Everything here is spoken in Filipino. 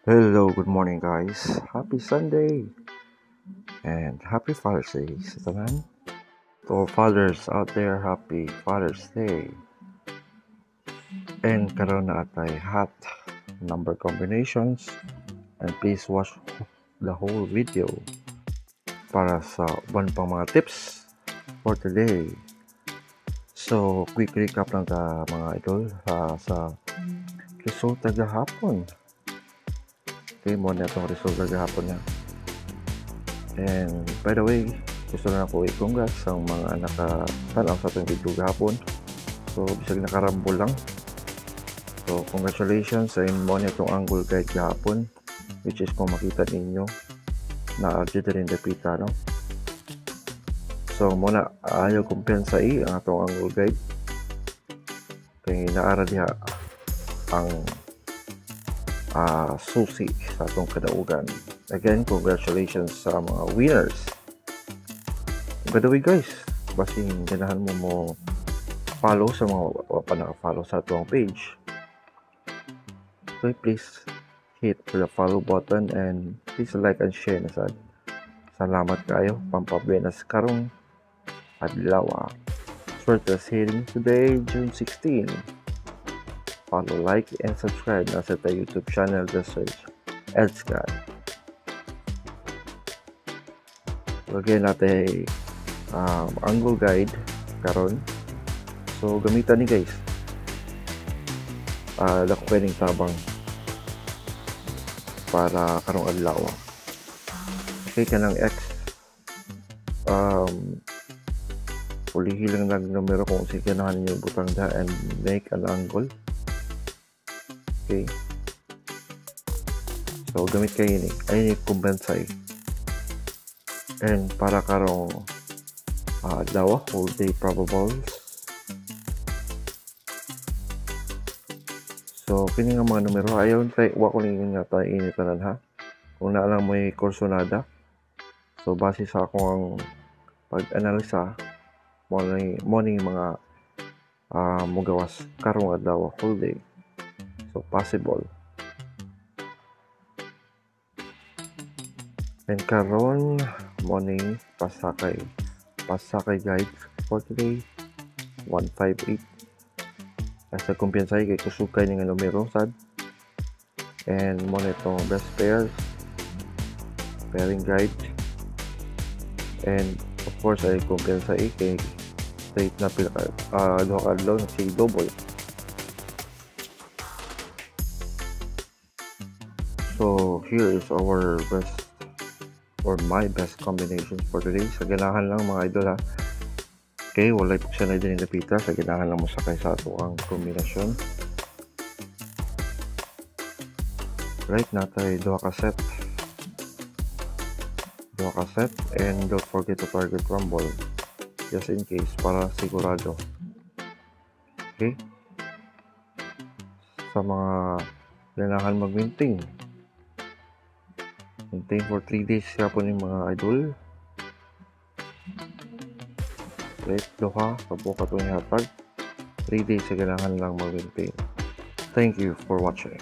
Hello, good morning guys. Happy Sunday and happy Father's Day sa tanan. To all fathers out there, happy Father's Day. And karon na atay hot number combinations and please watch the whole video para sa one pang mga tips for today. So, quick recap lang ta mga idol sa resulta gahapon. Okay, mo na itong resulta gahapon niya. And by the way, gusto na ako i-congrats ang mga nakatanaw sa itong video gahapon. So, bisag nakarambol lang. So, congratulations sa inyo na itong angle guide gahapon, which is kung makita ninyo na dito rin dapita, no? So, muna ayaw kumpensai ang atong angle guide. Kaya naara diha ang susi sa atong kadaugan. Again, congratulations sa mga winners. By the way guys, basing ganahan mo follow sa mga panaka-follow sa atong page. Okay, please hit the follow button and please like and share na sad. Salamat kayo, pampabuenas karong adlaw. Swerte heading today, June 16. Follow, like, and subscribe na sa YouTube channel. Just search Edscad. Lagyan natin angle guide karon. So gamitan ni guys dako pwedeng tabang para karong adlaw. Okay, kanang X ulihin lang numero kung sige na ninyo butang da and make an angle. Okay, so gamit kayo ni ay kumbensay and para karong adlaw whole day probables. So kini nga mga numero ayaw tay wa ko ninyo nga tay initanan ha kung na lang may kursonada. So base sa akong pag-analisa mo ni mga mugawas karong adlaw whole day. So possible. And karon morning pasakay guide for today 158 asa kumpensay kay kusukay ni nga numero sad. And mo nito best pairs pairing guide and of course ay kumpensay kay straight na pila duha ka adlaw na si double. So here is our best or my best combinations for today. Sa ganahan lang mga idol ha. Okay, walay po siya na din napita. Sa ganahan lang mo sakay sa ato ang kombinasyon. Right, natay duha ka set and don't forget to target rumble just in case para sigurado. Okay, sa mga ganahan mag-maintain for 3 days siya po ng mga idol. Right, duha kapo katong hatag 3 days sa ganahan lang mag-maintain. Thank you for watching.